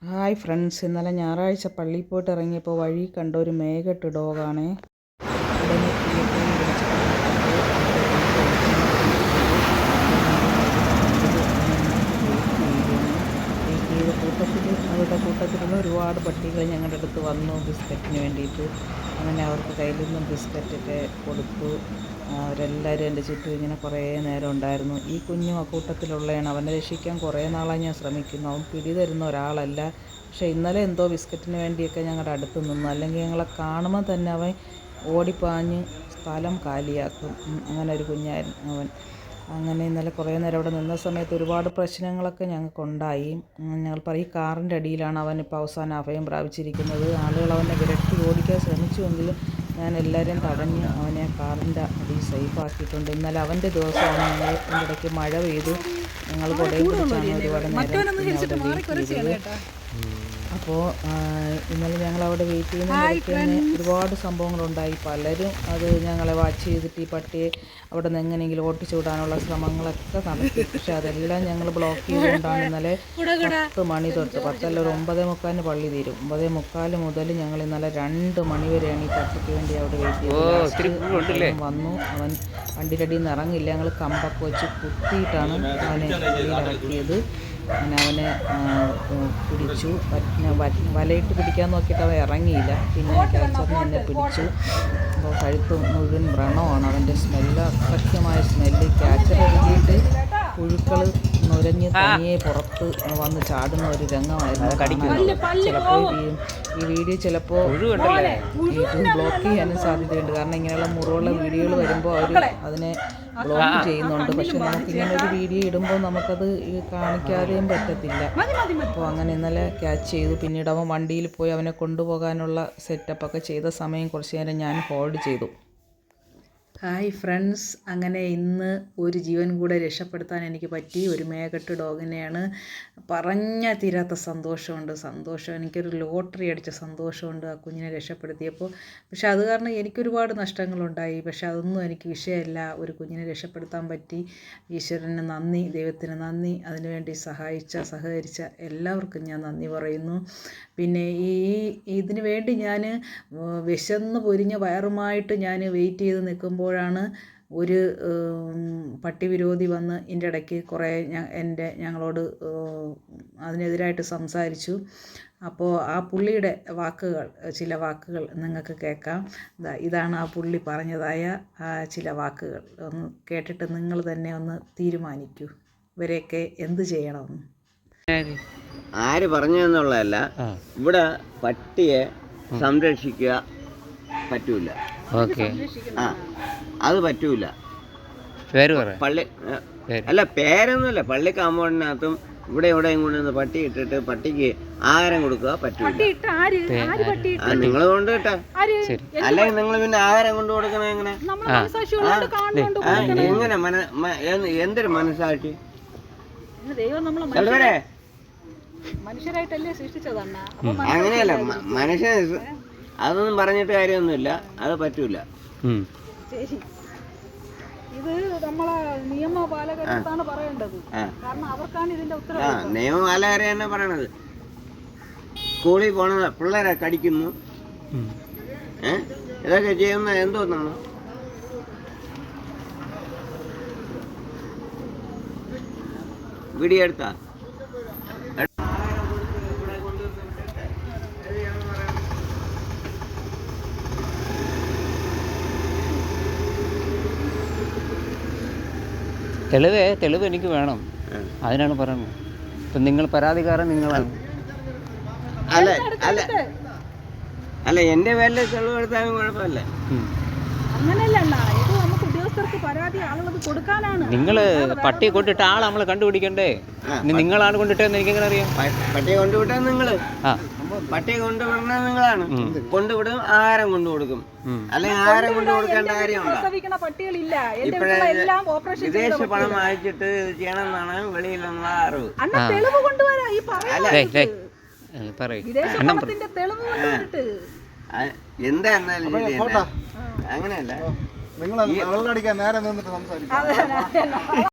Hi friends, ഇന്നലെ ഞായറാഴ്ച പള്ളിയിൽ പോയിട്ട് ഇറങ്ങിയപ്പോൾ വഴി കണ്ട ഒരു മേഘട്ട് ഡോഗാണ്. ഉടനെ കിളിയെ വിളിച്ച് അവരുടെ കൂട്ടത്തിലുള്ള ഒരുപാട് പട്ടികൾ ഞങ്ങളുടെ അടുത്ത് വന്നു ബിസ്ക്കറ്റിന് വേണ്ടിയിട്ട്. അങ്ങനെ അവർക്ക് കയ്യിൽ നിന്നും ബിസ്ക്കറ്റൊക്കെ കൊടുത്തു. അവരെല്ലാവരും എൻ്റെ ചുറ്റും ഇങ്ങനെ കുറേ നേരം ഉണ്ടായിരുന്നു. ഈ കുഞ്ഞും അക്കൂട്ടത്തിലുള്ളതാണ്. അവനെ രക്ഷിക്കാൻ കുറേ നാളായി ഞാൻ ശ്രമിക്കുന്നു. അവൻ പിടി തരുന്ന ഒരാളല്ല. പക്ഷേ ഇന്നലെ എന്തോ ബിസ്ക്കറ്റിന് വേണ്ടിയൊക്കെ ഞങ്ങളുടെ അടുത്ത് നിന്നു. അല്ലെങ്കിൽ ഞങ്ങളെ കാണുമ്പോൾ തന്നെ അവൻ ഓടിപ്പാഞ്ഞ് സ്ഥലം കാലിയാക്കും. അങ്ങനെ ഒരു കുഞ്ഞായിരുന്നു അവൻ. അങ്ങനെ ഇന്നലെ കുറേ നേരം അവിടെ നിന്ന സമയത്ത് ഒരുപാട് പ്രശ്നങ്ങളൊക്കെ ഞങ്ങൾക്കുണ്ടായി. ഞങ്ങൾ പറയും, ഈ കാറിൻ്റെ അടിയിലാണ് അവനിപ്പോൾ അവസാനം അഭയം പ്രാപിച്ചിരിക്കുന്നത്. ആളുകൾ അവനെ വിരട്ടി ഓടിക്കാൻ ശ്രമിച്ചുവെങ്കിലും ഞാൻ എല്ലാവരെയും തടഞ്ഞ് അവനെ കാറിൻ്റെ അടിയിൽ സേഫാക്കിയിട്ടുണ്ട്. ഇന്നലെ അവൻ്റെ ദിവസമാണ്. ഞങ്ങൾ ഇതിൻ്റെ ഇടയ്ക്ക് മഴ പെയ്തു. ഞങ്ങൾ കുടയും പിടിച്ചാണ് ഒരുപാട് നേരം അവിടെ വെയിറ്റ് ചെയ്തത്. അപ്പോൾ ഇന്നലെ ഞങ്ങളവിടെ വെയിറ്റ് ചെയ്യുന്നതിനിടയ്ക്ക് തന്നെ ഒരുപാട് സംഭവങ്ങളുണ്ടായി. പലരും അത് ഞങ്ങളെ വാച്ച് ചെയ്തിട്ട് ഈ പട്ടിയെ അവിടെ നിന്ന് എങ്ങനെയെങ്കിലും ഓട്ടിച്ചു വിടാനുള്ള ശ്രമങ്ങളൊക്കെ നടത്തി. പക്ഷെ അതെല്ലാം ഞങ്ങൾ ബ്ലോക്ക് ചെയ്തുകൊണ്ടാണ് ഇന്നലെ 10 മണി തൊട്ട് 10 അല്ല 9:45 പള്ളി തീരും. 9:45 മുതൽ ഞങ്ങൾ ഇന്നലെ 2 മണി വരെയാണ് ഈ പട്ടിക്ക് വേണ്ടി അവിടെ വെയിറ്റ് ചെയ്തത്. വന്നു. അവൻ വണ്ടിയുടെ അടിയിൽ നിന്ന് ഇറങ്ങില്ല. ഞങ്ങൾ കമ്പൊക്കെ വെച്ച് കുത്തിയിട്ടാണ് അവനെ ഇറക്കിയത്. അങ്ങനെ അവനെ പിടിച്ചു. വലയിട്ട് പിടിക്കാൻ നോക്കിയിട്ട് അവൻ ഇറങ്ങിയില്ല. പിന്നെ ക്യാച്ചറിന് എന്നെ പിടിച്ചു. അപ്പോൾ കഴുത്ത് മുഴുവൻ വ്രണമാണ്. അവൻ്റെ സ്മെല്ല്, അസഹ്യമായ സ്മെല്ല്. ക്യാച്ചർ എഴുതിയിട്ട് പുഴുക്കൾ നുരഞ്ഞ് തനിയെ പുറത്ത് വന്ന് ചാടുന്ന ഒരു രംഗമായിരുന്നു. ചിലപ്പോൾ ഈ വീഡിയോ ചിലപ്പോൾ യൂട്യൂബ് ബ്ലോക്ക് ചെയ്യാനും സാധ്യതയുണ്ട്. കാരണം ഇങ്ങനെയുള്ള മുറിവുള്ള വീഡിയോകൾ വരുമ്പോൾ അവർ അതിനെ ബ്ലോക്ക് ചെയ്യുന്നുണ്ട്. പക്ഷെ നമുക്കിങ്ങനെ ഒരു വീഡിയോ ഇടുമ്പോൾ നമുക്കത് കാണിക്കാതെയും പറ്റത്തില്ല. അപ്പോൾ അങ്ങനെ ഇന്നലെ ക്യാച്ച് ചെയ്തു. പിന്നീട് അവൻ വണ്ടിയിൽ പോയി അവനെ കൊണ്ടുപോകാനുള്ള സെറ്റപ്പൊക്കെ ചെയ്ത സമയം കുറച്ച് നേരം ഞാൻ ഹോൾഡ് ചെയ്തു. ഹായ് ഫ്രണ്ട്സ്, അങ്ങനെ ഇന്ന് ഒരു ജീവൻ കൂടെ രക്ഷപ്പെടുത്താൻ എനിക്ക് പറ്റി. ഒരു മേഘട്ട് ഡോഗിനെയാണ്. പറഞ്ഞാൽ തീരാത്ത സന്തോഷം. എനിക്കൊരു ലോട്ടറി അടിച്ച സന്തോഷമുണ്ട് ആ കുഞ്ഞിനെ രക്ഷപ്പെടുത്തിയപ്പോൾ. പക്ഷെ അത് കാരണം എനിക്കൊരുപാട് നഷ്ടങ്ങളുണ്ടായി. പക്ഷെ അതൊന്നും എനിക്ക് വിഷയമല്ല. ഒരു കുഞ്ഞിനെ രക്ഷപ്പെടുത്താൻ പറ്റി. ഈശ്വരന് നന്ദി, ദൈവത്തിന് നന്ദി. അതിനുവേണ്ടി സഹകരിച്ച എല്ലാവർക്കും ഞാൻ നന്ദി പറയുന്നു. പിന്നെ ഇതിനു വേണ്ടി ഞാൻ വിശന്ന് പൊരിഞ്ഞ വയറുമായിട്ട് ഞാൻ വെയിറ്റ് ചെയ്ത് നിൽക്കുമ്പോഴാണ് ഒരു പട്ടിവിരോധി വന്ന് ഇതിൻ്റെ ഇടയ്ക്ക് കുറേ ഞങ്ങളോട് അതിനെതിരായിട്ട് സംസാരിച്ചു. അപ്പോൾ ആ പുള്ളിയുടെ ചില വാക്കുകൾ നിങ്ങൾക്ക് കേൾക്കാം. ഇതാണ് ആ പുള്ളി പറഞ്ഞതായ ചില വാക്കുകൾ. ഒന്ന് കേട്ടിട്ട് നിങ്ങൾ തന്നെ ഒന്ന് തീരുമാനിക്കൂ ഇവരെയൊക്കെ എന്ത് ചെയ്യണമെന്ന്. ആര് പറഞ്ഞു എന്നുള്ളതല്ല, ഇവിടെ പട്ടിയെ സംരക്ഷിക്കുക പറ്റൂല. അത് പറ്റൂല. പള്ളി അല്ല, പേരൊന്നുമില്ല. പള്ളി കാമ്പൗണ്ടിനകത്തും ഇവിടെയും കൊണ്ടുവന്ന് പട്ടി ഇട്ടിട്ട് പട്ടിക്ക് ആഹാരം കൊടുക്കുക പറ്റൂല. നിങ്ങൾ കൊണ്ട് കിട്ടാ, അല്ലെങ്കിൽ നിങ്ങൾ പിന്നെ ആഹാരം കൊണ്ടു കൊടുക്കണ എങ്ങനെ? എന്തൊരു മനസ്സാക്ഷി! അങ്ങനെയല്ല, മനുഷ്യനെ അതൊന്നും പറഞ്ഞിട്ട് കാര്യമൊന്നുമില്ല. അത് പറ്റൂല. ഇത് നമ്മളെ നിയമപാലകരാണ് പറയേണ്ടത്. കാരണം അവർക്കാണ് ഇതിന്റെ ഉത്തരവാദിത്വം. നിയമപാലകരെ തന്നെ പറയണത്. സ്കൂളിൽ പോണത് പിള്ളേരെ കടിക്കുന്നു, ഇതൊക്കെ ചെയ്യുന്ന എന്തോന്നാണ്? വീഡിയോ എടുത്താ തെളിവ് എനിക്ക് വേണം. അതിനാണ് പറയുന്നത്. ഇപ്പം നിങ്ങൾ പരാതിക്കാരൻ നിങ്ങളാണ്. അല്ല എൻ്റെ പേരിൽ തെളിവ് എടുത്താലും കുഴപ്പമില്ല. നിങ്ങൾ പട്ടിയെ കൊണ്ടിട്ട ആളെ നമ്മൾ കണ്ടുപിടിക്കണ്ടേ? നിങ്ങളാണ് കൊണ്ടിട്ടെന്ന് എനിക്കെങ്ങനെ അറിയാം? പട്ടിയെ കൊണ്ടുവിട്ടാൽ നിങ്ങള്, പട്ടിയെ കൊണ്ടുവിടുന്ന നിങ്ങളാണ്. കൊണ്ടുവിടും, ആഹാരം കൊണ്ടുകൊടുക്കും. അല്ലെങ്കിൽ ആഹാരം കൊണ്ടു കൊടുക്കേണ്ട കാര്യമുണ്ടോ? വിദേശ പണം അയച്ചിട്ട് ചെയ്യണമെന്നാണ് വെളിയിലുള്ള അറിവ്. എന്താ അങ്ങനെയല്ല. നിങ്ങൾ വെള്ളമടിക്കാൻ നേരെ നിന്നിട്ട് സംസാരിക്കും.